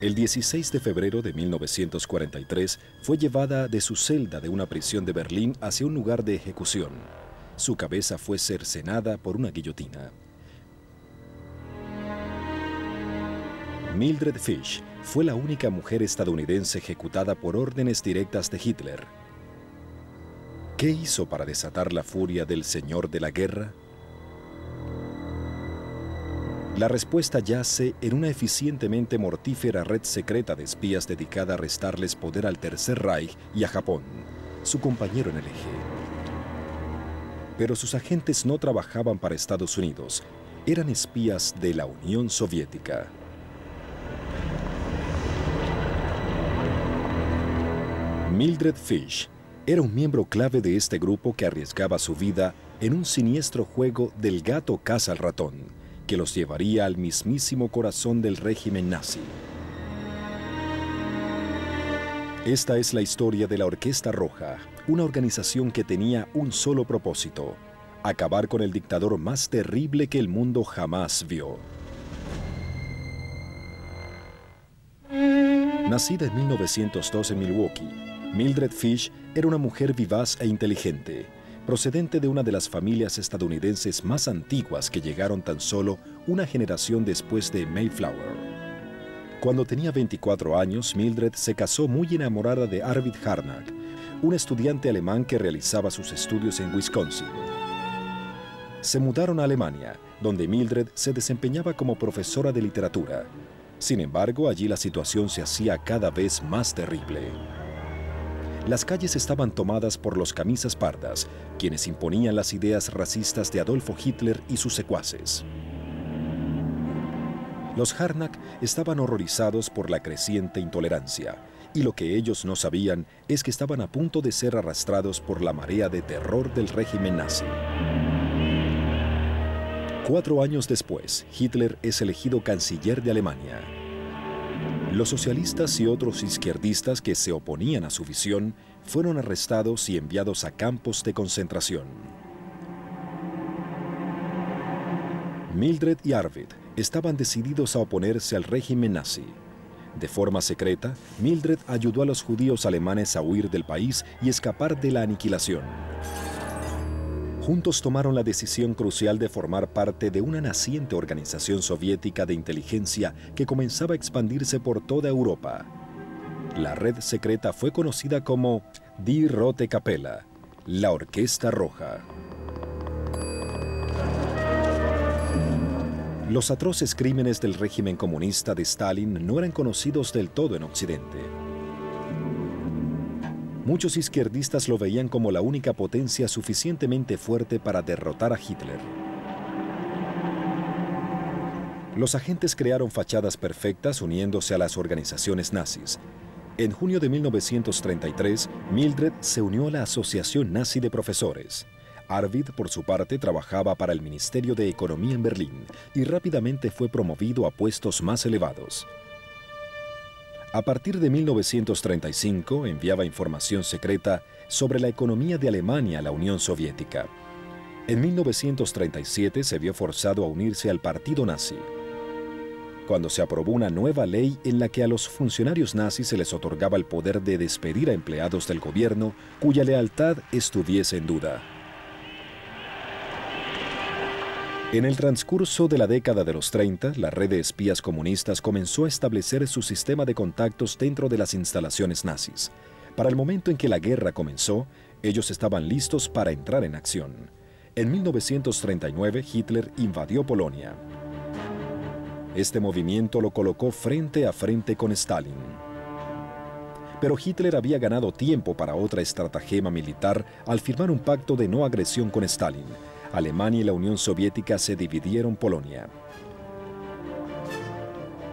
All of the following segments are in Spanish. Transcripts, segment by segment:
El 16 de febrero de 1943 fue llevada de su celda de una prisión de Berlín hacia un lugar de ejecución. Su cabeza fue cercenada por una guillotina. Mildred Fish fue la única mujer estadounidense ejecutada por órdenes directas de Hitler. ¿Qué hizo para desatar la furia del señor de la guerra? La respuesta yace en una eficientemente mortífera red secreta de espías dedicada a restarles poder al Tercer Reich y a Japón, su compañero en el eje. Pero sus agentes no trabajaban para Estados Unidos, eran espías de la Unión Soviética. Mildred Fish era un miembro clave de este grupo que arriesgaba su vida en un siniestro juego del gato caza al ratón, que los llevaría al mismísimo corazón del régimen nazi. Esta es la historia de la Orquesta Roja, una organización que tenía un solo propósito: acabar con el dictador más terrible que el mundo jamás vio. Nacida en 1902 en Milwaukee, Mildred Fish era una mujer vivaz e inteligente, procedente de una de las familias estadounidenses más antiguas que llegaron tan solo una generación después de Mayflower. Cuando tenía 24 años, Mildred se casó muy enamorada de Arvid Harnack, un estudiante alemán que realizaba sus estudios en Wisconsin. Se mudaron a Alemania, donde Mildred se desempeñaba como profesora de literatura. Sin embargo, allí la situación se hacía cada vez más terrible. Las calles estaban tomadas por los camisas pardas, quienes imponían las ideas racistas de Adolfo Hitler y sus secuaces. Los Harnack estaban horrorizados por la creciente intolerancia, y lo que ellos no sabían es que estaban a punto de ser arrastrados por la marea de terror del régimen nazi. 4 años después, Hitler es elegido canciller de Alemania. Los socialistas y otros izquierdistas que se oponían a su visión fueron arrestados y enviados a campos de concentración. Mildred y Arvid estaban decididos a oponerse al régimen nazi. De forma secreta, Mildred ayudó a los judíos alemanes a huir del país y escapar de la aniquilación. Juntos tomaron la decisión crucial de formar parte de una naciente organización soviética de inteligencia que comenzaba a expandirse por toda Europa. La red secreta fue conocida como Die Rote Kapelle, la Orquesta Roja. Los atroces crímenes del régimen comunista de Stalin no eran conocidos del todo en Occidente. Muchos izquierdistas lo veían como la única potencia suficientemente fuerte para derrotar a Hitler. Los agentes crearon fachadas perfectas uniéndose a las organizaciones nazis. En junio de 1933, Mildred se unió a la Asociación Nazi de Profesores. Arvid, por su parte, trabajaba para el Ministerio de Economía en Berlín y rápidamente fue promovido a puestos más elevados. A partir de 1935 enviaba información secreta sobre la economía de Alemania a la Unión Soviética. En 1937 se vio forzado a unirse al partido nazi, cuando se aprobó una nueva ley en la que a los funcionarios nazis se les otorgaba el poder de despedir a empleados del gobierno cuya lealtad estuviese en duda. En el transcurso de la década de los 30, la red de espías comunistas comenzó a establecer su sistema de contactos dentro de las instalaciones nazis. Para el momento en que la guerra comenzó, ellos estaban listos para entrar en acción. En 1939, Hitler invadió Polonia. Este movimiento lo colocó frente a frente con Stalin. Pero Hitler había ganado tiempo para otra estratagema militar al firmar un pacto de no agresión con Stalin. Alemania y la Unión Soviética se dividieron Polonia.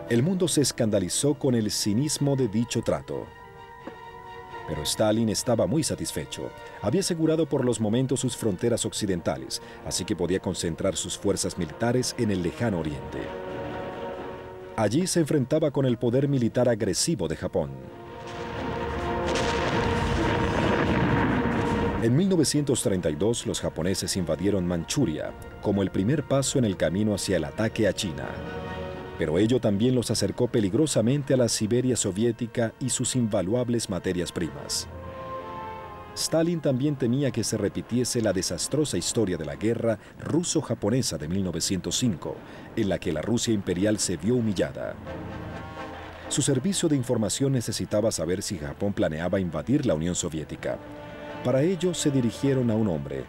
El mundo se escandalizó con el cinismo de dicho trato. Pero Stalin estaba muy satisfecho. Había asegurado por los momentos sus fronteras occidentales, así que podía concentrar sus fuerzas militares en el lejano oriente. Allí se enfrentaba con el poder militar agresivo de Japón. En 1932, los japoneses invadieron Manchuria como el primer paso en el camino hacia el ataque a China. pero ello también los acercó peligrosamente a la Siberia soviética y sus invaluables materias primas. Stalin también temía que se repitiese la desastrosa historia de la guerra ruso-japonesa de 1905, en la que la Rusia imperial se vio humillada. Su servicio de información necesitaba saber si Japón planeaba invadir la Unión Soviética. Para ello se dirigieron a un hombre,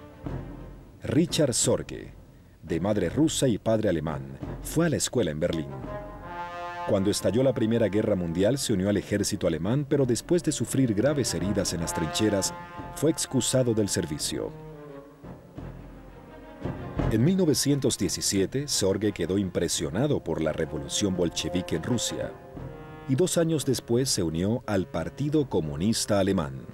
Richard Sorge, de madre rusa y padre alemán. Fue a la escuela en Berlín. Cuando estalló la Primera Guerra Mundial se unió al ejército alemán, pero después de sufrir graves heridas en las trincheras, fue excusado del servicio. En 1917, Sorge quedó impresionado por la revolución bolchevique en Rusia y 2 años después se unió al Partido Comunista Alemán.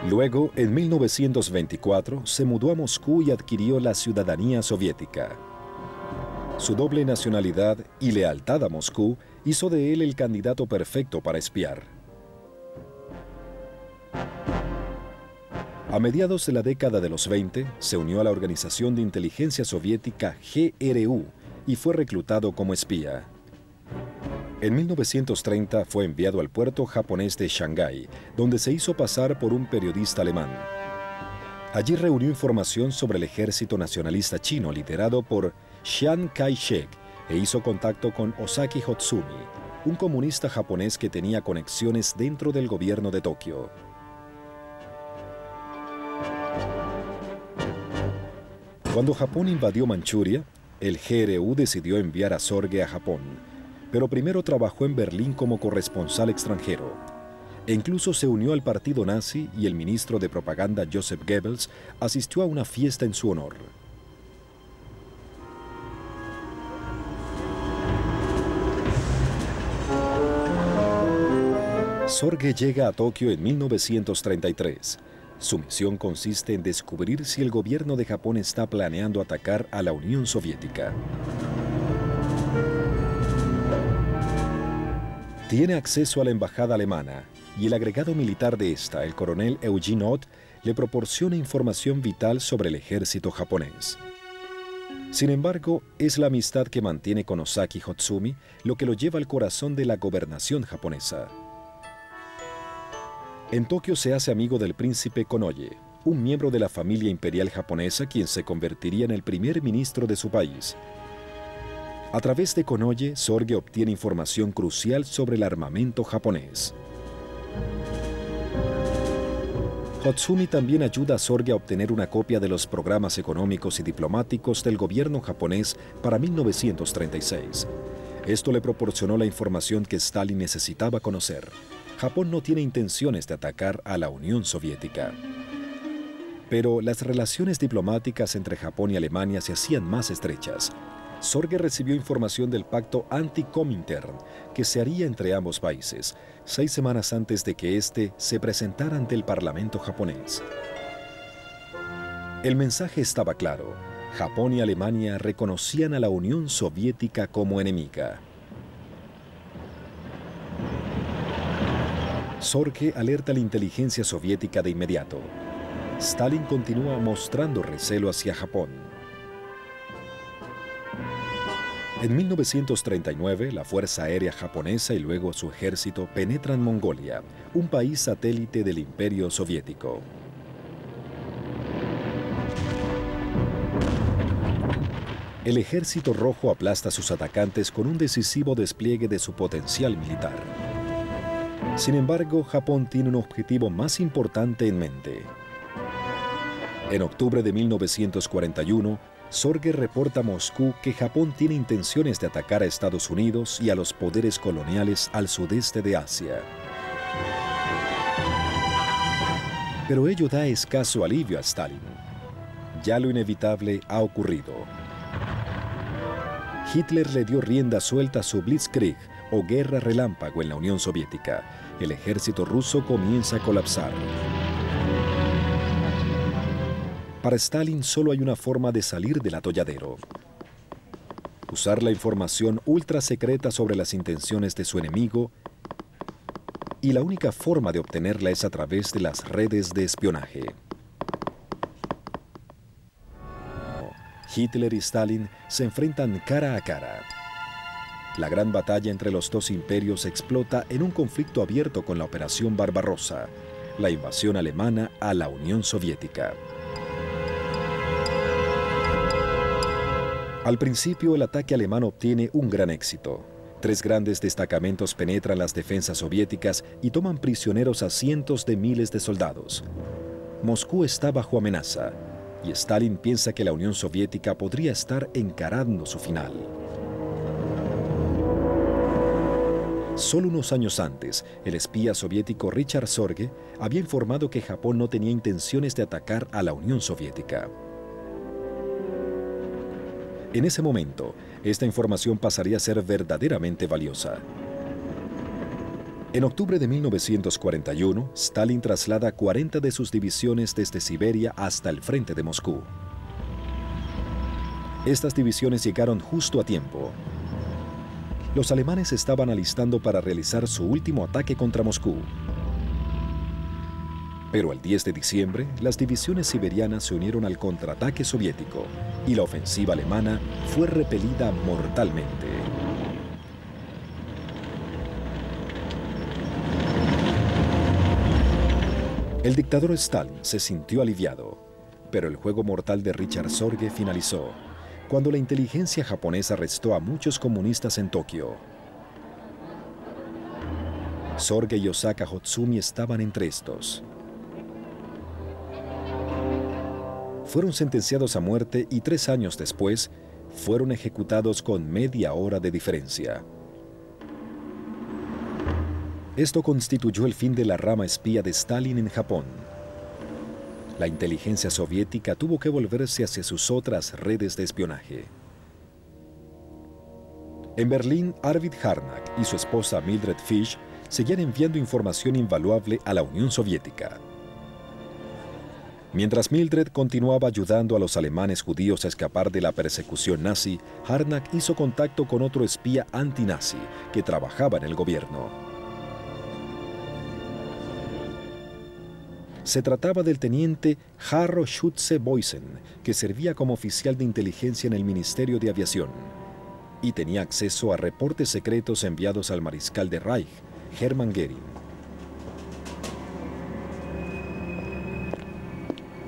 Luego, en 1924, se mudó a Moscú y adquirió la ciudadanía soviética. Su doble nacionalidad y lealtad a Moscú hizo de él el candidato perfecto para espiar. A mediados de la década de los 20, se unió a la organización de inteligencia soviética GRU y fue reclutado como espía. En 1930 fue enviado al puerto japonés de Shanghái, donde se hizo pasar por un periodista alemán. Allí reunió información sobre el ejército nacionalista chino liderado por Chiang Kai-shek e hizo contacto con Ozaki Hotsumi, un comunista japonés que tenía conexiones dentro del gobierno de Tokio. Cuando Japón invadió Manchuria, el GRU decidió enviar a Sorge a Japón, pero primero trabajó en Berlín como corresponsal extranjero. E incluso se unió al partido nazi y el ministro de propaganda Joseph Goebbels asistió a una fiesta en su honor. Sorge llega a Tokio en 1933. Su misión consiste en descubrir si el gobierno de Japón está planeando atacar a la Unión Soviética. Tiene acceso a la embajada alemana y el agregado militar de esta, el coronel Eugene Ott, le proporciona información vital sobre el ejército japonés. Sin embargo, es la amistad que mantiene con Ozaki Hotsumi lo que lo lleva al corazón de la gobernación japonesa. En Tokio se hace amigo del príncipe Konoye, un miembro de la familia imperial japonesa quien se convertiría en el primer ministro de su país. A través de Konoye, Sorge obtiene información crucial sobre el armamento japonés. Hotsumi también ayuda a Sorge a obtener una copia de los programas económicos y diplomáticos del gobierno japonés para 1936. Esto le proporcionó la información que Stalin necesitaba conocer. Japón no tiene intenciones de atacar a la Unión Soviética. Pero las relaciones diplomáticas entre Japón y Alemania se hacían más estrechas. Sorge recibió información del pacto anti-Comintern que se haría entre ambos países, 6 semanas antes de que éste se presentara ante el Parlamento japonés. El mensaje estaba claro. Japón y Alemania reconocían a la Unión Soviética como enemiga. Sorge alerta a la inteligencia soviética de inmediato. Stalin continúa mostrando recelo hacia Japón. En 1939, la Fuerza Aérea japonesa y luego su ejército penetran Mongolia, un país satélite del Imperio Soviético. El Ejército Rojo aplasta a sus atacantes con un decisivo despliegue de su potencial militar. Sin embargo, Japón tiene un objetivo más importante en mente. En octubre de 1941, Sorge reporta a Moscú que Japón tiene intenciones de atacar a Estados Unidos y a los poderes coloniales al sudeste de Asia. Pero ello da escaso alivio a Stalin. Ya lo inevitable ha ocurrido. Hitler le dio rienda suelta a su Blitzkrieg, o guerra relámpago en la Unión Soviética. El ejército ruso comienza a colapsar. Para Stalin solo hay una forma de salir del atolladero: usar la información ultra secreta sobre las intenciones de su enemigo, y la única forma de obtenerla es a través de las redes de espionaje. Hitler y Stalin se enfrentan cara a cara. La gran batalla entre los dos imperios explota en un conflicto abierto con la Operación Barbarossa, la invasión alemana a la Unión Soviética. Al principio, el ataque alemán obtiene un gran éxito. 3 grandes destacamentos penetran las defensas soviéticas y toman prisioneros a cientos de miles de soldados. Moscú está bajo amenaza, y Stalin piensa que la Unión Soviética podría estar encarando su final. Solo unos años antes, el espía soviético Richard Sorge había informado que Japón no tenía intenciones de atacar a la Unión Soviética. En ese momento, esta información pasaría a ser verdaderamente valiosa. En octubre de 1941, Stalin traslada 40 de sus divisiones desde Siberia hasta el frente de Moscú. Estas divisiones llegaron justo a tiempo. Los alemanes estaban alistando para realizar su último ataque contra Moscú. Pero el 10 de diciembre, las divisiones siberianas se unieron al contraataque soviético y la ofensiva alemana fue repelida mortalmente. El dictador Stalin se sintió aliviado, pero el juego mortal de Richard Sorge finalizó cuando la inteligencia japonesa arrestó a muchos comunistas en Tokio. Sorge y Osaka Hotsumi estaban entre estos. Fueron sentenciados a muerte y 3 años después fueron ejecutados con media hora de diferencia. Esto constituyó el fin de la rama espía de Stalin en Japón. La inteligencia soviética tuvo que volverse hacia sus otras redes de espionaje. En Berlín, Arvid Harnack y su esposa Mildred Fish seguían enviando información invaluable a la Unión Soviética. Mientras Mildred continuaba ayudando a los alemanes judíos a escapar de la persecución nazi, Harnack hizo contacto con otro espía antinazi que trabajaba en el gobierno. Se trataba del teniente Harro Schütze-Boysen, que servía como oficial de inteligencia en el Ministerio de Aviación y tenía acceso a reportes secretos enviados al mariscal de Reich, Hermann Göring.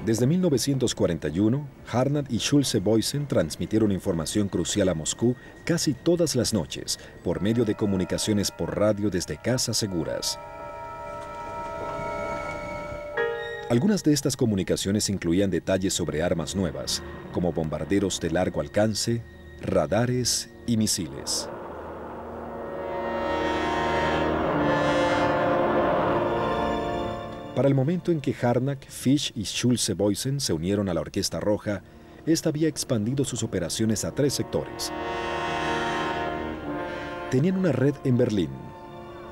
Desde 1941, Harnack y Schütze-Boysen transmitieron información crucial a Moscú casi todas las noches por medio de comunicaciones por radio desde casas seguras. Algunas de estas comunicaciones incluían detalles sobre armas nuevas, como bombarderos de largo alcance, radares y misiles. Para el momento en que Harnack, Fish y Schütze-Boysen se unieron a la Orquesta Roja, esta había expandido sus operaciones a 3 sectores. Tenían una red en Berlín,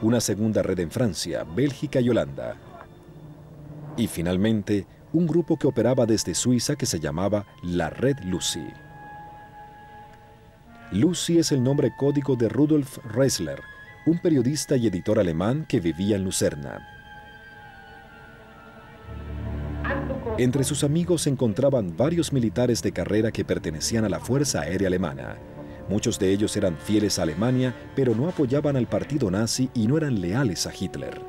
una segunda red en Francia, Bélgica y Holanda. Y finalmente, un grupo que operaba desde Suiza que se llamaba la Red Lucy. Lucy es el nombre código de Rudolf Ressler, un periodista y editor alemán que vivía en Lucerna. Entre sus amigos se encontraban varios militares de carrera que pertenecían a la Fuerza Aérea Alemana. Muchos de ellos eran fieles a Alemania, pero no apoyaban al partido nazi y no eran leales a Hitler.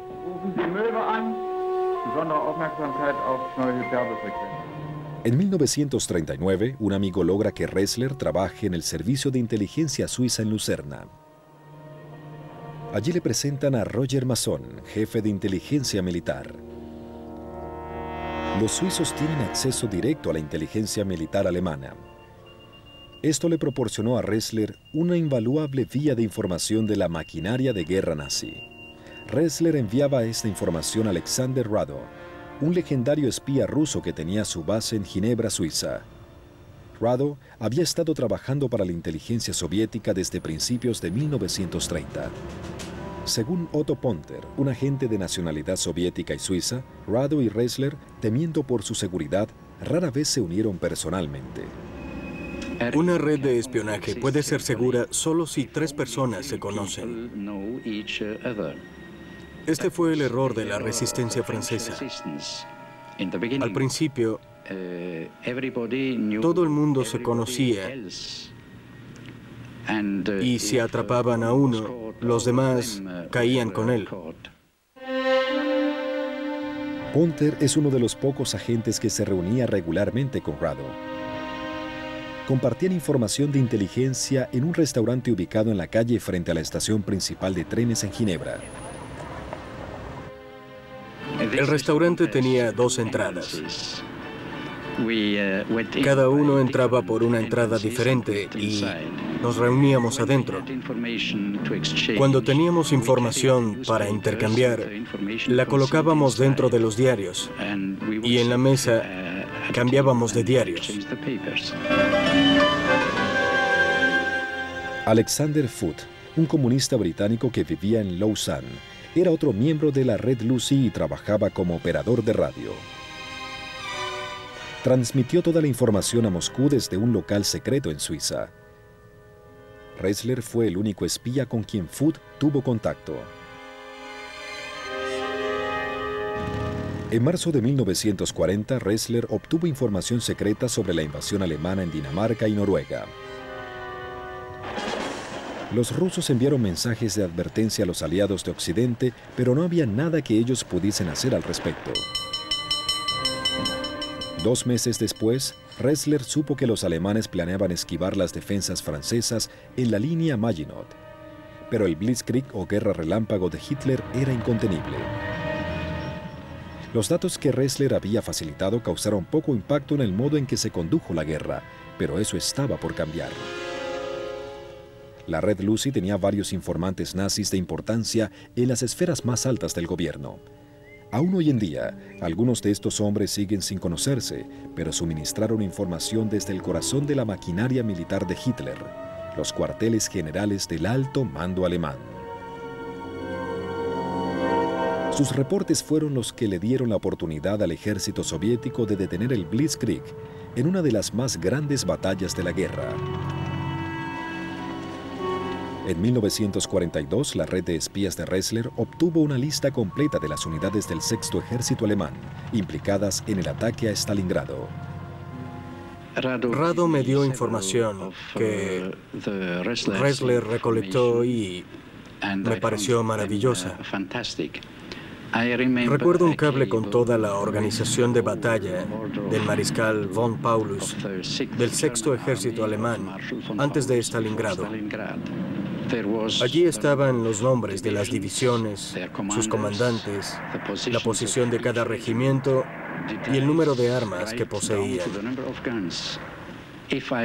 En 1939, un amigo logra que Ressler trabaje en el servicio de inteligencia suiza en Lucerna. Allí le presentan a Roger Mason, jefe de inteligencia militar. Los suizos tienen acceso directo a la inteligencia militar alemana. Esto le proporcionó a Ressler una invaluable vía de información de la maquinaria de guerra nazi. Ressler enviaba esta información a Alexander Rado, un legendario espía ruso que tenía su base en Ginebra, Suiza. Rado había estado trabajando para la inteligencia soviética desde principios de 1930. Según Otto Ponter, un agente de nacionalidad soviética y suiza, Rado y Ressler, temiendo por su seguridad, rara vez se unieron personalmente. Una red de espionaje puede ser segura solo si 3 personas se conocen. Este fue el error de la resistencia francesa. Al principio, Todo el mundo se conocía y si atrapaban a uno, los demás caían con él. Ponter es uno de los pocos agentes que se reunía regularmente con Rado. Compartían información de inteligencia en un restaurante ubicado en la calle frente a la estación principal de trenes en Ginebra. El restaurante tenía 2 entradas. Cada uno entraba por una entrada diferente y nos reuníamos adentro. Cuando teníamos información para intercambiar, la colocábamos dentro de los diarios y en la mesa cambiábamos de diarios. Alexander Foote, un comunista británico que vivía en Lausanne, era otro miembro de la Red Lucy y trabajaba como operador de radio. Transmitió toda la información a Moscú desde un local secreto en Suiza. Ressler fue el único espía con quien Foote tuvo contacto. En marzo de 1940, Ressler obtuvo información secreta sobre la invasión alemana en Dinamarca y Noruega. Los rusos enviaron mensajes de advertencia a los aliados de Occidente, pero no había nada que ellos pudiesen hacer al respecto. 2 meses después, Ressler supo que los alemanes planeaban esquivar las defensas francesas en la línea Maginot, pero el Blitzkrieg o guerra relámpago de Hitler era incontenible. Los datos que Ressler había facilitado causaron poco impacto en el modo en que se condujo la guerra, pero eso estaba por cambiar. La Red Lucy tenía varios informantes nazis de importancia en las esferas más altas del gobierno. Aún hoy en día, algunos de estos hombres siguen sin conocerse, pero suministraron información desde el corazón de la maquinaria militar de Hitler, los cuarteles generales del alto mando alemán. Sus reportes fueron los que le dieron la oportunidad al ejército soviético de detener el Blitzkrieg en una de las más grandes batallas de la guerra. En 1942, la red de espías de Ressler obtuvo una lista completa de las unidades del Sexto Ejército Alemán implicadas en el ataque a Stalingrado. Rado me dio información que Ressler recolectó y me pareció maravillosa. Recuerdo un cable con toda la organización de batalla del mariscal von Paulus del Sexto Ejército Alemán antes de Stalingrado. Allí estaban los nombres de las divisiones, sus comandantes, la posición de cada regimiento y el número de armas que poseían.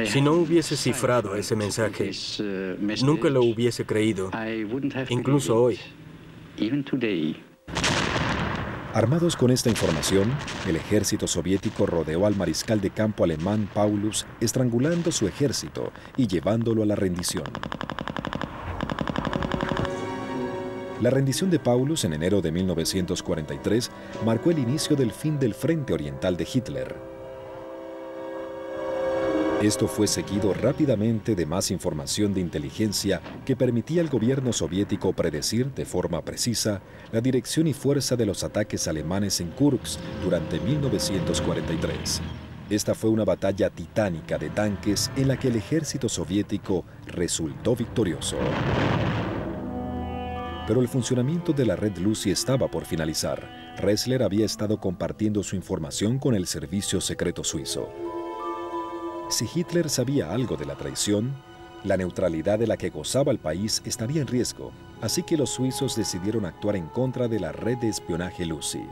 Si no hubiese cifrado ese mensaje, nunca lo hubiese creído, incluso hoy. Armados con esta información, el ejército soviético rodeó al mariscal de campo alemán Paulus, estrangulando su ejército y llevándolo a la rendición. La rendición de Paulus en enero de 1943 marcó el inicio del fin del frente oriental de Hitler. Esto fue seguido rápidamente de más información de inteligencia que permitía al gobierno soviético predecir de forma precisa la dirección y fuerza de los ataques alemanes en Kursk durante 1943. Esta fue una batalla titánica de tanques en la que el ejército soviético resultó victorioso. Pero el funcionamiento de la Red Lucy estaba por finalizar. Ressler había estado compartiendo su información con el servicio secreto suizo. Si Hitler sabía algo de la traición, la neutralidad de la que gozaba el país estaría en riesgo, así que los suizos decidieron actuar en contra de la red de espionaje Lucy.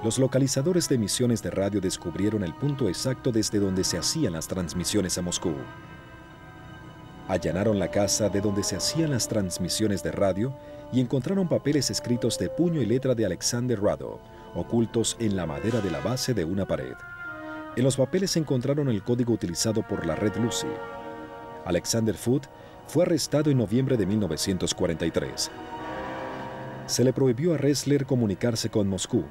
Los localizadores de emisiones de radio descubrieron el punto exacto desde donde se hacían las transmisiones a Moscú. Allanaron la casa de donde se hacían las transmisiones de radio y encontraron papeles escritos de puño y letra de Alexander Rado, ocultos en la madera de la base de una pared. En los papeles encontraron el código utilizado por la Red Lucy. Alexander Foote fue arrestado en noviembre de 1943. Se le prohibió a Ressler comunicarse con Moscú,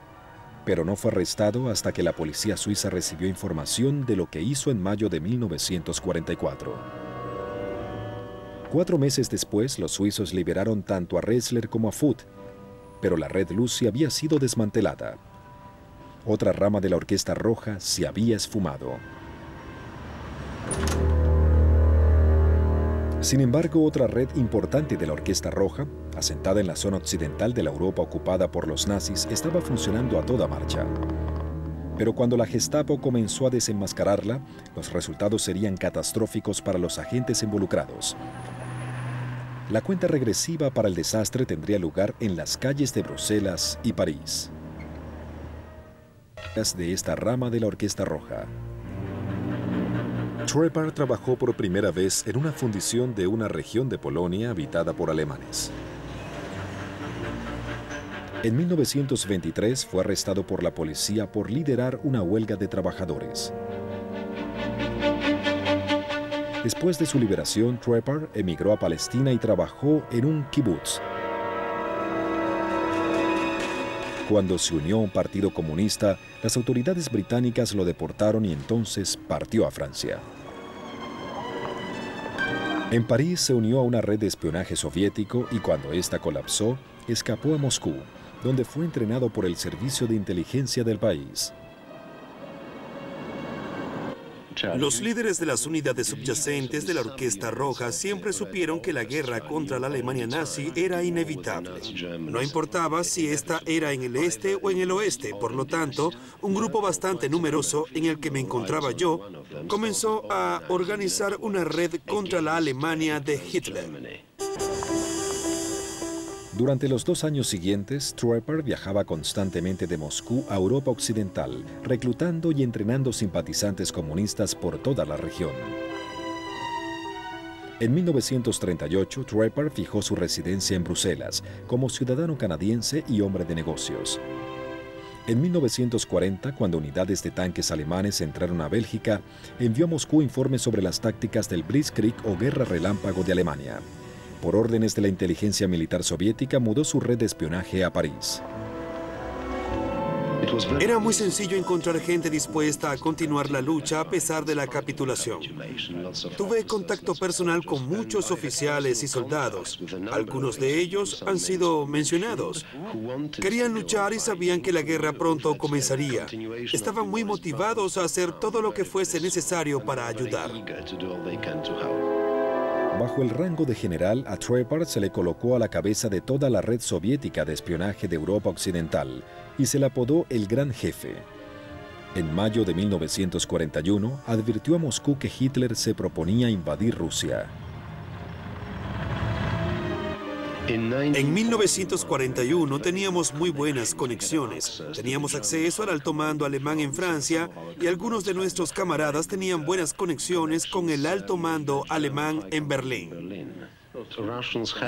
pero no fue arrestado hasta que la policía suiza recibió información de lo que hizo en mayo de 1944. 4 meses después, los suizos liberaron tanto a Ressler como a Foote, pero la Red Lucy había sido desmantelada. Otra rama de la Orquesta Roja se había esfumado. Sin embargo, otra red importante de la Orquesta Roja, asentada en la zona occidental de la Europa ocupada por los nazis, estaba funcionando a toda marcha. Pero cuando la Gestapo comenzó a desenmascararla, los resultados serían catastróficos para los agentes involucrados. La cuenta regresiva para el desastre tendría lugar en las calles de Bruselas y París. De esta rama de la Orquesta Roja. Trepar trabajó por primera vez en una fundición de una región de Polonia habitada por alemanes. En 1923 fue arrestado por la policía por liderar una huelga de trabajadores. Después de su liberación, Trepar emigró a Palestina y trabajó en un kibutz. Cuando se unió a un partido comunista, las autoridades británicas lo deportaron y entonces partió a Francia. En París se unió a una red de espionaje soviético y cuando ésta colapsó, escapó a Moscú, donde fue entrenado por el servicio de inteligencia del país. Los líderes de las unidades subyacentes de la Orquesta Roja siempre supieron que la guerra contra la Alemania nazi era inevitable. No importaba si esta era en el este o en el oeste, por lo tanto, un grupo bastante numeroso en el que me encontraba yo comenzó a organizar una red contra la Alemania de Hitler. Durante los 2 años siguientes, Trepar viajaba constantemente de Moscú a Europa Occidental, reclutando y entrenando simpatizantes comunistas por toda la región. En 1938, Trepar fijó su residencia en Bruselas, como ciudadano canadiense y hombre de negocios. En 1940, cuando unidades de tanques alemanes entraron a Bélgica, envió a Moscú informes sobre las tácticas del Blitzkrieg o Guerra Relámpago de Alemania. Por órdenes de la inteligencia militar soviética, mudó su red de espionaje a París. Era muy sencillo encontrar gente dispuesta a continuar la lucha a pesar de la capitulación. Tuve contacto personal con muchos oficiales y soldados. Algunos de ellos han sido mencionados. Querían luchar y sabían que la guerra pronto comenzaría. Estaban muy motivados a hacer todo lo que fuese necesario para ayudar. Bajo el rango de general, a Trepar se le colocó a la cabeza de toda la red soviética de espionaje de Europa Occidental y se le apodó el Gran Jefe. En mayo de 1941, advirtió a Moscú que Hitler se proponía invadir Rusia. En 1941 teníamos muy buenas conexiones. Teníamos acceso al alto mando alemán en Francia y algunos de nuestros camaradas tenían buenas conexiones con el alto mando alemán en Berlín.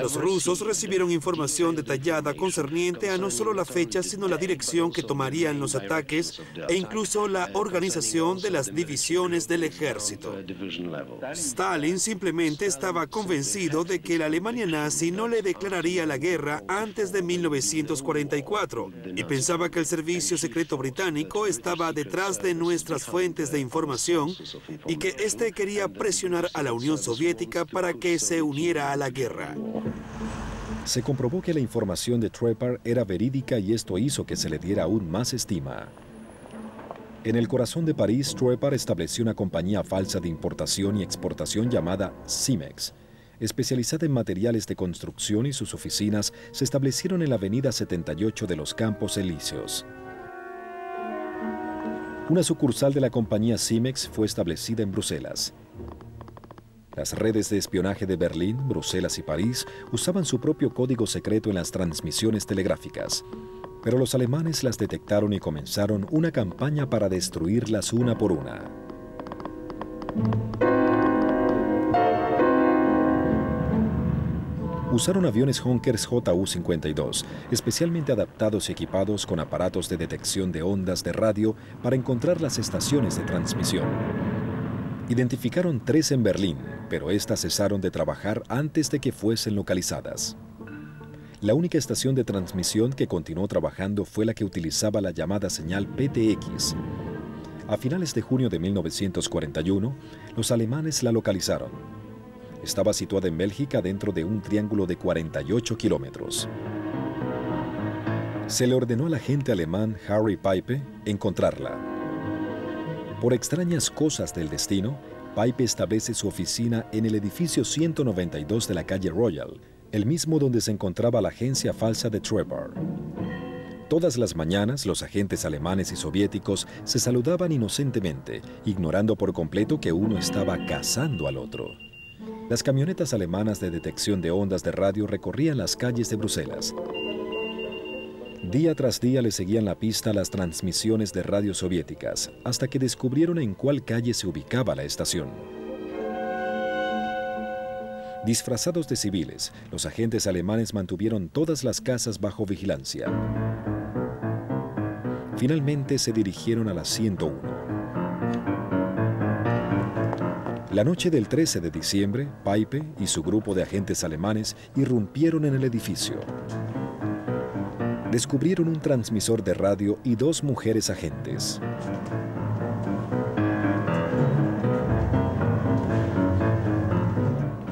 Los rusos recibieron información detallada concerniente a no solo la fecha, sino la dirección que tomarían los ataques e incluso la organización de las divisiones del ejército. Stalin simplemente estaba convencido de que la Alemania nazi no le declararía la guerra antes de 1944 y pensaba que el servicio secreto británico estaba detrás de nuestras fuentes de información y que éste quería presionar a la Unión Soviética para que se uniera a la guerra. Se comprobó que la información de Trepar era verídica y esto hizo que se le diera aún más estima. En el corazón de París, Trepar estableció una compañía falsa de importación y exportación llamada Simex, especializada en materiales de construcción, y sus oficinas se establecieron en la avenida 78 de los Campos Elíseos. Una sucursal de la compañía Simex fue establecida en Bruselas. Las redes de espionaje de Berlín, Bruselas y París usaban su propio código secreto en las transmisiones telegráficas, pero los alemanes las detectaron y comenzaron una campaña para destruirlas una por una. Usaron aviones Junkers Ju-52, especialmente adaptados y equipados con aparatos de detección de ondas de radio para encontrar las estaciones de transmisión. Identificaron 3 en Berlín, pero estas cesaron de trabajar antes de que fuesen localizadas. La única estación de transmisión que continuó trabajando fue la que utilizaba la llamada señal PTX. A finales de junio de 1941, los alemanes la localizaron. Estaba situada en Bélgica dentro de un triángulo de 48 kilómetros. Se le ordenó al agente alemán Harry Peipe encontrarla. Por extrañas cosas del destino, Peipe establece su oficina en el edificio 192 de la calle Royal, el mismo donde se encontraba la agencia falsa de Trepar. Todas las mañanas, los agentes alemanes y soviéticos se saludaban inocentemente, ignorando por completo que uno estaba cazando al otro. Las camionetas alemanas de detección de ondas de radio recorrían las calles de Bruselas. Día tras día le seguían la pista a las transmisiones de radio soviéticas, hasta que descubrieron en cuál calle se ubicaba la estación. Disfrazados de civiles, los agentes alemanes mantuvieron todas las casas bajo vigilancia. Finalmente se dirigieron a la 101. La noche del 13 de diciembre, Peipe y su grupo de agentes alemanes irrumpieron en el edificio. Descubrieron un transmisor de radio y dos mujeres agentes.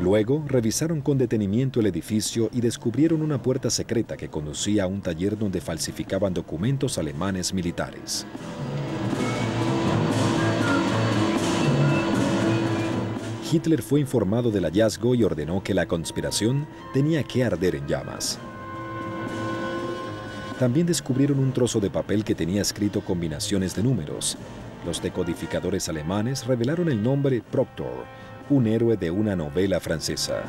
Luego, revisaron con detenimiento el edificio y descubrieron una puerta secreta que conducía a un taller donde falsificaban documentos alemanes militares. Hitler fue informado del hallazgo y ordenó que la conspiración tenía que arder en llamas. También descubrieron un trozo de papel que tenía escrito combinaciones de números. Los decodificadores alemanes revelaron el nombre Proctor, un héroe de una novela francesa.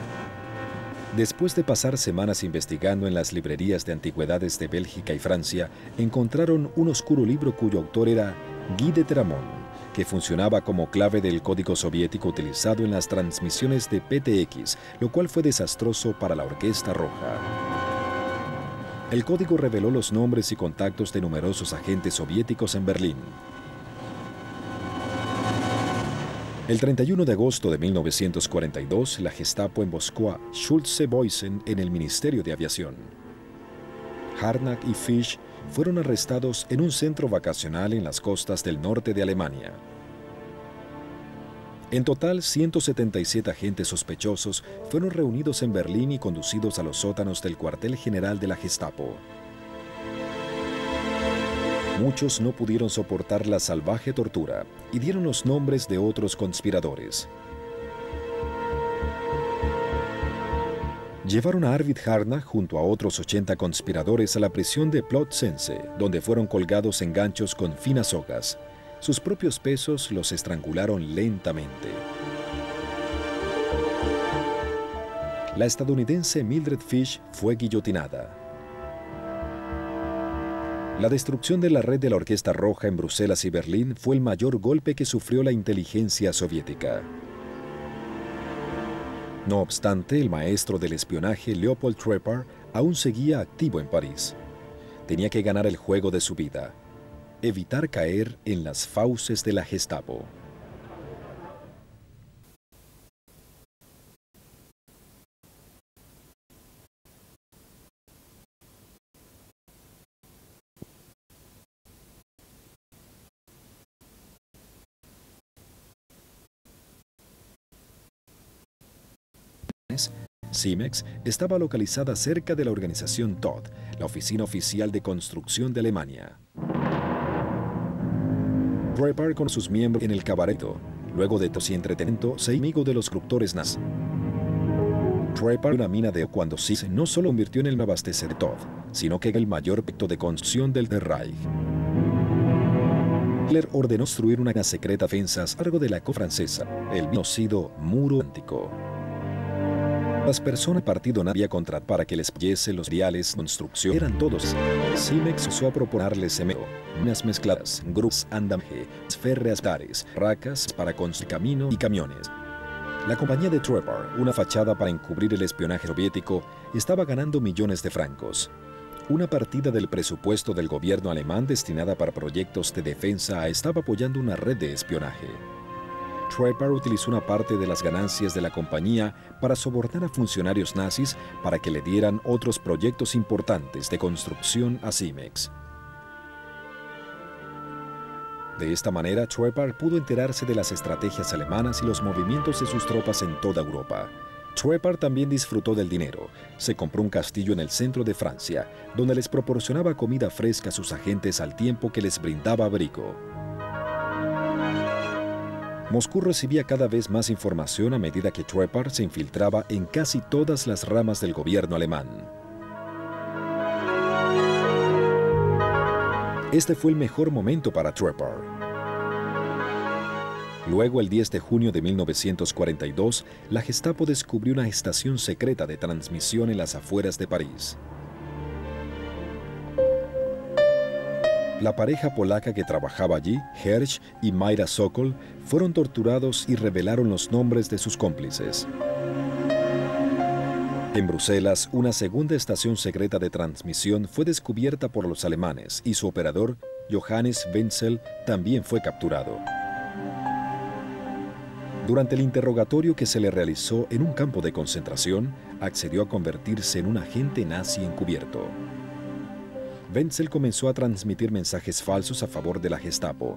Después de pasar semanas investigando en las librerías de antigüedades de Bélgica y Francia, encontraron un oscuro libro cuyo autor era Guy de Teramont, que funcionaba como clave del código soviético utilizado en las transmisiones de PTX, lo cual fue desastroso para la Orquesta Roja. El código reveló los nombres y contactos de numerosos agentes soviéticos en Berlín. El 31 de agosto de 1942, la Gestapo emboscó a Schulze-Boysen en el Ministerio de Aviación. Harnack y Fisch fueron arrestados en un centro vacacional en las costas del norte de Alemania. En total, 177 agentes sospechosos fueron reunidos en Berlín y conducidos a los sótanos del cuartel general de la Gestapo. Muchos no pudieron soportar la salvaje tortura y dieron los nombres de otros conspiradores. Llevaron a Arvid Harnack junto a otros 80 conspiradores a la prisión de Plötzensee, donde fueron colgados en ganchos con finas sogas. Sus propios pesos los estrangularon lentamente. La estadounidense Mildred Fish fue guillotinada. La destrucción de la red de la Orquesta Roja en Bruselas y Berlín fue el mayor golpe que sufrió la inteligencia soviética. No obstante, el maestro del espionaje, Leopold Trepar, aún seguía activo en París. Tenía que ganar el juego de su vida, evitar caer en las fauces de la Gestapo. Simex estaba localizada cerca de la organización Todt, la oficina oficial de construcción de Alemania. Trepar con sus miembros en el cabareto, luego de tos y entretenimiento, se hizo amigo de los corruptores nazis. Trepar, una mina de cuando sí no solo convirtió en el abastecer de Todt, sino que el mayor proyecto de construcción del Reich. Hitler ordenó construir una secreta defensa a cargo de la costa francesa, el conocido Muro Atlántico. Las personas del partido no había contratado para que les pagase los materiales de construcción eran todos. Simex usó a proponerles minas mezcladas, grupos andamiaje, férreas tares, racas para construir camino y camiones. La compañía de Trepar, una fachada para encubrir el espionaje soviético, estaba ganando millones de francos. Una partida del presupuesto del gobierno alemán destinada para proyectos de defensa estaba apoyando una red de espionaje. Trepar utilizó una parte de las ganancias de la compañía para sobornar a funcionarios nazis para que le dieran otros proyectos importantes de construcción a Simex. De esta manera, Trepar pudo enterarse de las estrategias alemanas y los movimientos de sus tropas en toda Europa. Trepar también disfrutó del dinero. Se compró un castillo en el centro de Francia, donde les proporcionaba comida fresca a sus agentes al tiempo que les brindaba abrigo. Moscú recibía cada vez más información a medida que Trepar se infiltraba en casi todas las ramas del gobierno alemán. Este fue el mejor momento para Trepar. Luego, el 10 de junio de 1942, la Gestapo descubrió una estación secreta de transmisión en las afueras de París. La pareja polaca que trabajaba allí, Hersch y Mayra Sokol, fueron torturados y revelaron los nombres de sus cómplices. En Bruselas, una segunda estación secreta de transmisión fue descubierta por los alemanes y su operador, Johannes Wenzel, también fue capturado. Durante el interrogatorio que se le realizó en un campo de concentración, accedió a convertirse en un agente nazi encubierto. Wenzel comenzó a transmitir mensajes falsos a favor de la Gestapo.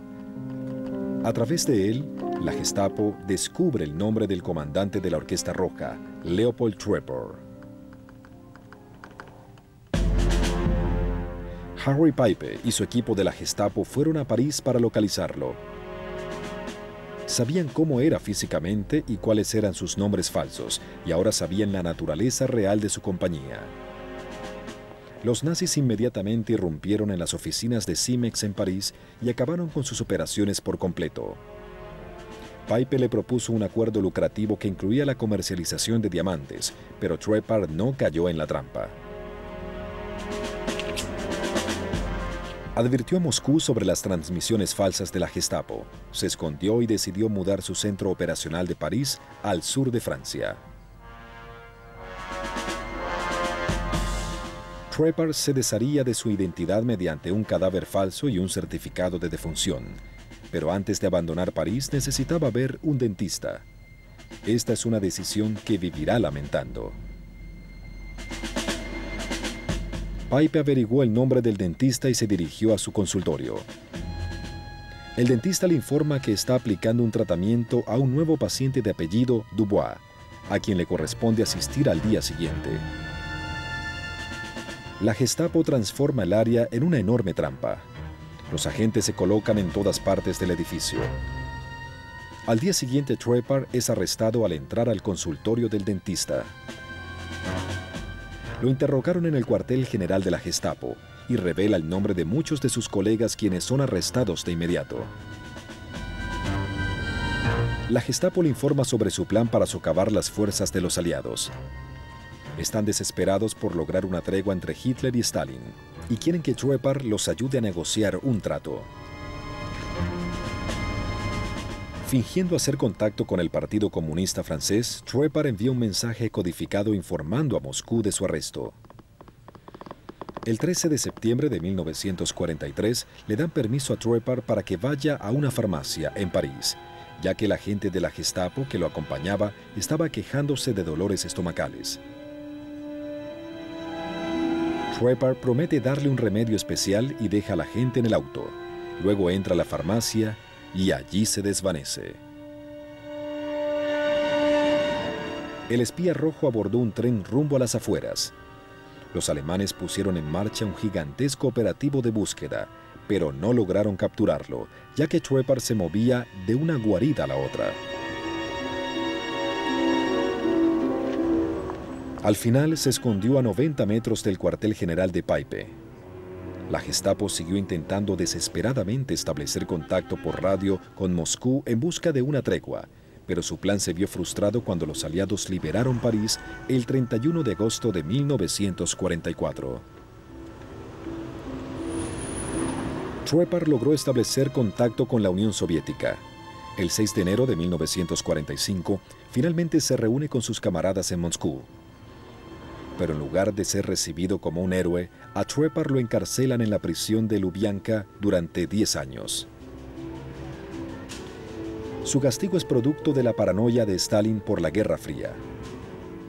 A través de él, la Gestapo descubre el nombre del comandante de la Orquesta Roja, Leopold Trepar. Harry Peipe y su equipo de la Gestapo fueron a París para localizarlo. Sabían cómo era físicamente y cuáles eran sus nombres falsos, y ahora sabían la naturaleza real de su compañía. Los nazis inmediatamente irrumpieron en las oficinas de Simex en París y acabaron con sus operaciones por completo. Peipe le propuso un acuerdo lucrativo que incluía la comercialización de diamantes, pero Trepar no cayó en la trampa. Advirtió a Moscú sobre las transmisiones falsas de la Gestapo. Se escondió y decidió mudar su centro operacional de París al sur de Francia. Trepar se desharía de su identidad mediante un cadáver falso y un certificado de defunción. Pero antes de abandonar París necesitaba ver un dentista. Esta es una decisión que vivirá lamentando. Peipe averiguó el nombre del dentista y se dirigió a su consultorio. El dentista le informa que está aplicando un tratamiento a un nuevo paciente de apellido Dubois, a quien le corresponde asistir al día siguiente. La Gestapo transforma el área en una enorme trampa. Los agentes se colocan en todas partes del edificio. Al día siguiente, Trepar es arrestado al entrar al consultorio del dentista. Lo interrogaron en el cuartel general de la Gestapo y revela el nombre de muchos de sus colegas quienes son arrestados de inmediato. La Gestapo le informa sobre su plan para socavar las fuerzas de los aliados. Están desesperados por lograr una tregua entre Hitler y Stalin y quieren que Trepar los ayude a negociar un trato. Fingiendo hacer contacto con el Partido Comunista Francés, Trepar envía un mensaje codificado informando a Moscú de su arresto. El 13 de septiembre de 1943 le dan permiso a Trepar para que vaya a una farmacia en París, ya que el agente de la Gestapo que lo acompañaba estaba quejándose de dolores estomacales. Trepar promete darle un remedio especial y deja a la gente en el auto. Luego entra a la farmacia y allí se desvanece. El espía rojo abordó un tren rumbo a las afueras. Los alemanes pusieron en marcha un gigantesco operativo de búsqueda, pero no lograron capturarlo, ya que Trepar se movía de una guarida a la otra. Al final se escondió a 90 metros del cuartel general de Peipe. La Gestapo siguió intentando desesperadamente establecer contacto por radio con Moscú en busca de una tregua, pero su plan se vio frustrado cuando los aliados liberaron París el 31 de agosto de 1944. Trepar logró establecer contacto con la Unión Soviética. El 6 de enero de 1945, finalmente se reúne con sus camaradas en Moscú. Pero en lugar de ser recibido como un héroe, a Trepar lo encarcelan en la prisión de Lubyanka durante 10 años. Su castigo es producto de la paranoia de Stalin por la Guerra Fría.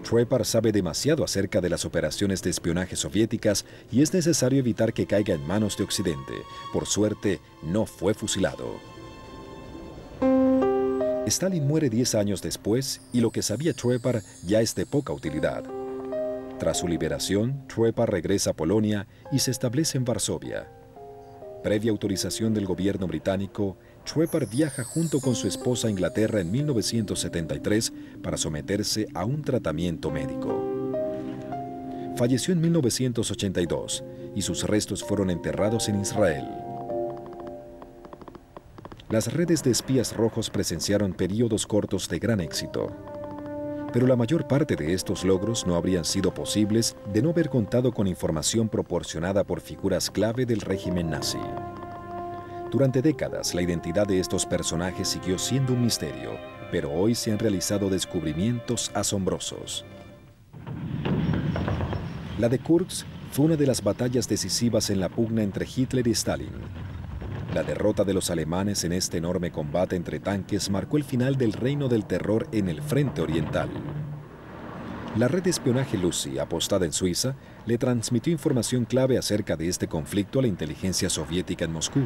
Trepar sabe demasiado acerca de las operaciones de espionaje soviéticas y es necesario evitar que caiga en manos de Occidente. Por suerte, no fue fusilado. Stalin muere 10 años después y lo que sabía Trepar ya es de poca utilidad. Tras su liberación, Trepar regresa a Polonia y se establece en Varsovia. Previa autorización del gobierno británico, Trepar viaja junto con su esposa a Inglaterra en 1973 para someterse a un tratamiento médico. Falleció en 1982 y sus restos fueron enterrados en Israel. Las redes de espías rojos presenciaron periodos cortos de gran éxito. Pero la mayor parte de estos logros no habrían sido posibles de no haber contado con información proporcionada por figuras clave del régimen nazi. Durante décadas, la identidad de estos personajes siguió siendo un misterio, pero hoy se han realizado descubrimientos asombrosos. La de Kursk fue una de las batallas decisivas en la pugna entre Hitler y Stalin. La derrota de los alemanes en este enorme combate entre tanques marcó el final del reino del terror en el frente oriental. La red de espionaje Lucy, apostada en Suiza, le transmitió información clave acerca de este conflicto a la inteligencia soviética en Moscú.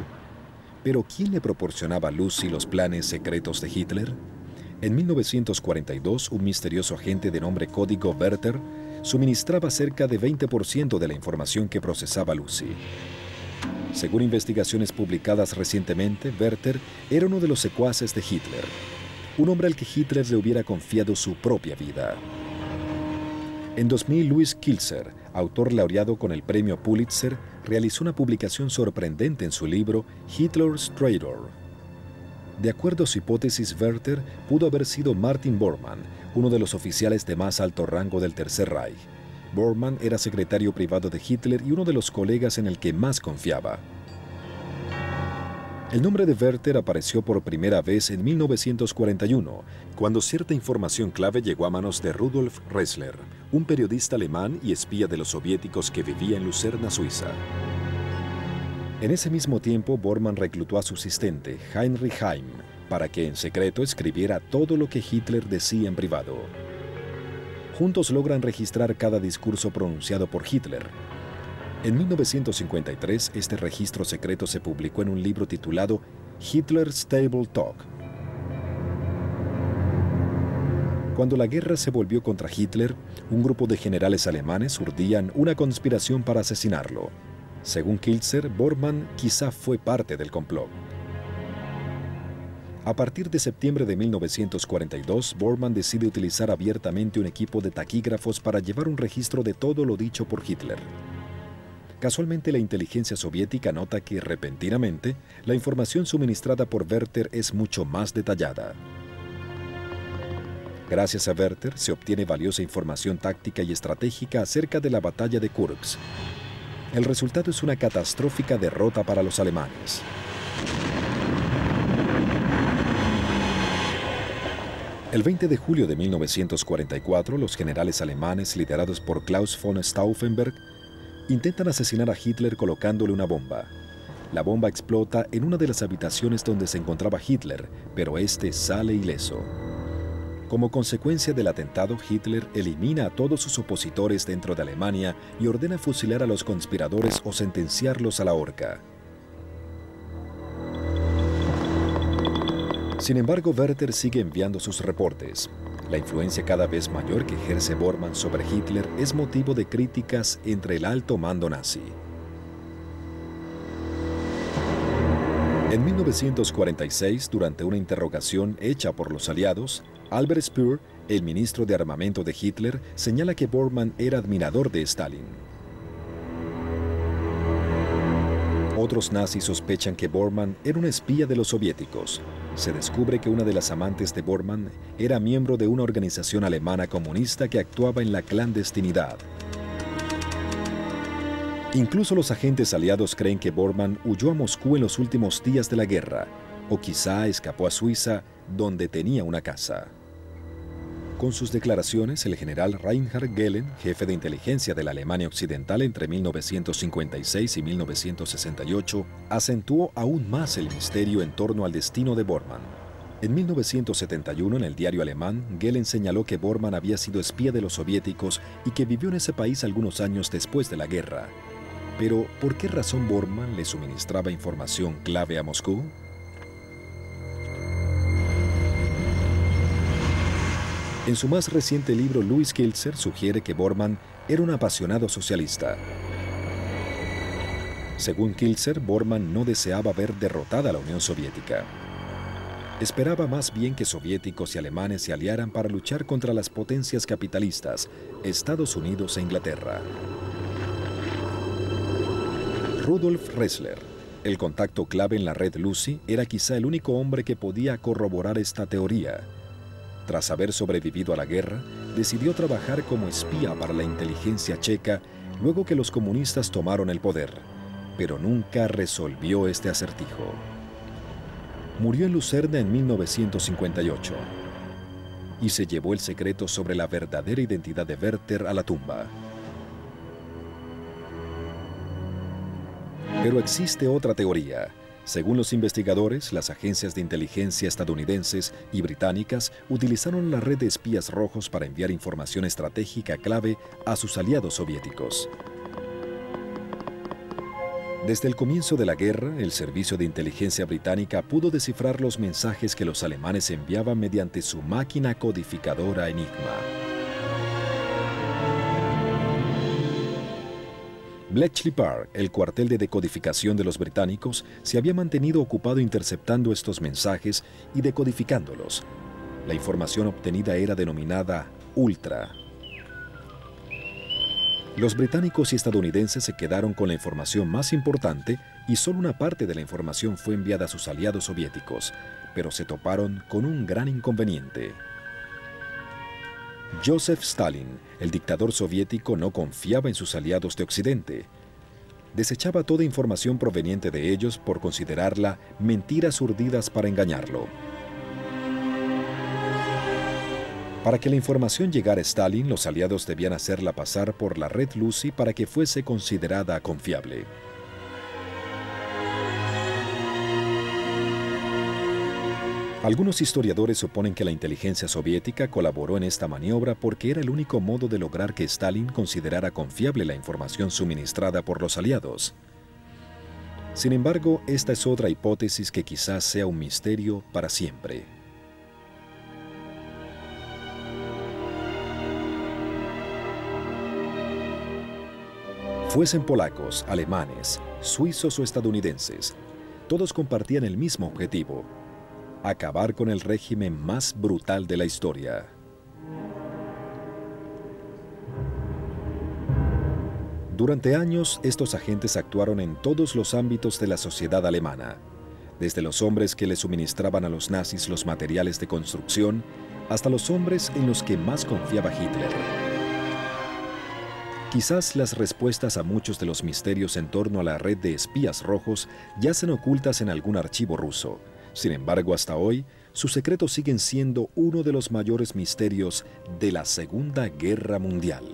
Pero ¿quién le proporcionaba a Lucy los planes secretos de Hitler? En 1942, un misterioso agente de nombre código Werther suministraba cerca de 20% de la información que procesaba Lucy. Según investigaciones publicadas recientemente, Werther era uno de los secuaces de Hitler, un hombre al que Hitler le hubiera confiado su propia vida. En 2000, Louis Kilzer, autor laureado con el premio Pulitzer, realizó una publicación sorprendente en su libro Hitler's Traitor. De acuerdo a su hipótesis, Werther pudo haber sido Martin Bormann, uno de los oficiales de más alto rango del Tercer Reich. Bormann era secretario privado de Hitler y uno de los colegas en el que más confiaba. El nombre de Werther apareció por primera vez en 1941, cuando cierta información clave llegó a manos de Rudolf Ressler, un periodista alemán y espía de los soviéticos que vivía en Lucerna, Suiza. En ese mismo tiempo, Bormann reclutó a su asistente, Heinrich Heim, para que en secreto escribiera todo lo que Hitler decía en privado. Juntos logran registrar cada discurso pronunciado por Hitler. En 1953, este registro secreto se publicó en un libro titulado Hitler's Table Talk. Cuando la guerra se volvió contra Hitler, un grupo de generales alemanes urdían una conspiración para asesinarlo. Según Kilzer, Bormann quizá fue parte del complot. A partir de septiembre de 1942, Bormann decide utilizar abiertamente un equipo de taquígrafos para llevar un registro de todo lo dicho por Hitler. Casualmente, la inteligencia soviética nota que, repentinamente, la información suministrada por Werther es mucho más detallada. Gracias a Werther, se obtiene valiosa información táctica y estratégica acerca de la batalla de Kursk. El resultado es una catastrófica derrota para los alemanes. El 20 de julio de 1944, los generales alemanes, liderados por Klaus von Stauffenberg, intentan asesinar a Hitler colocándole una bomba. La bomba explota en una de las habitaciones donde se encontraba Hitler, pero este sale ileso. Como consecuencia del atentado, Hitler elimina a todos sus opositores dentro de Alemania y ordena fusilar a los conspiradores o sentenciarlos a la horca. Sin embargo, Werther sigue enviando sus reportes. La influencia cada vez mayor que ejerce Bormann sobre Hitler es motivo de críticas entre el alto mando nazi. En 1946, durante una interrogación hecha por los aliados, Albert Speer, el ministro de armamento de Hitler, señala que Bormann era admirador de Stalin. Otros nazis sospechan que Bormann era un espía de los soviéticos. Se descubre que una de las amantes de Bormann era miembro de una organización alemana comunista que actuaba en la clandestinidad. Incluso los agentes aliados creen que Bormann huyó a Moscú en los últimos días de la guerra, o quizá escapó a Suiza, donde tenía una casa. Con sus declaraciones, el general Reinhard Gehlen, jefe de inteligencia de la Alemania Occidental entre 1956 y 1968, acentuó aún más el misterio en torno al destino de Bormann. En 1971, en el diario alemán, Gehlen señaló que Bormann había sido espía de los soviéticos y que vivió en ese país algunos años después de la guerra. Pero, ¿por qué razón Bormann le suministraba información clave a Moscú? En su más reciente libro, Louis Kilzer sugiere que Bormann era un apasionado socialista. Según Kilzer, Bormann no deseaba ver derrotada a la Unión Soviética. Esperaba más bien que soviéticos y alemanes se aliaran para luchar contra las potencias capitalistas, Estados Unidos e Inglaterra. Rudolf Ressler, el contacto clave en la red Lucy, era quizá el único hombre que podía corroborar esta teoría. Tras haber sobrevivido a la guerra, decidió trabajar como espía para la inteligencia checa luego que los comunistas tomaron el poder, pero nunca resolvió este acertijo. Murió en Lucerna en 1958 y se llevó el secreto sobre la verdadera identidad de Werther a la tumba. Pero existe otra teoría. Según los investigadores, las agencias de inteligencia estadounidenses y británicas utilizaron la red de espías rojos para enviar información estratégica clave a sus aliados soviéticos. Desde el comienzo de la guerra, el Servicio de Inteligencia Británica pudo descifrar los mensajes que los alemanes enviaban mediante su máquina codificadora Enigma. Bletchley Park, el cuartel de decodificación de los británicos, se había mantenido ocupado interceptando estos mensajes y decodificándolos. La información obtenida era denominada Ultra. Los británicos y estadounidenses se quedaron con la información más importante y solo una parte de la información fue enviada a sus aliados soviéticos, pero se toparon con un gran inconveniente. Joseph Stalin, el dictador soviético, no confiaba en sus aliados de Occidente. Desechaba toda información proveniente de ellos por considerarla mentiras urdidas para engañarlo. Para que la información llegara a Stalin, los aliados debían hacerla pasar por la red Lucy para que fuese considerada confiable. Algunos historiadores suponen que la inteligencia soviética colaboró en esta maniobra porque era el único modo de lograr que Stalin considerara confiable la información suministrada por los aliados. Sin embargo, esta es otra hipótesis que quizás sea un misterio para siempre. Fuesen polacos, alemanes, suizos o estadounidenses, todos compartían el mismo objetivo: acabar con el régimen más brutal de la historia. Durante años, estos agentes actuaron en todos los ámbitos de la sociedad alemana, desde los hombres que le suministraban a los nazis los materiales de construcción, hasta los hombres en los que más confiaba Hitler. Quizás las respuestas a muchos de los misterios en torno a la red de espías rojos yacen ocultas en algún archivo ruso. Sin embargo, hasta hoy, sus secretos siguen siendo uno de los mayores misterios de la Segunda Guerra Mundial.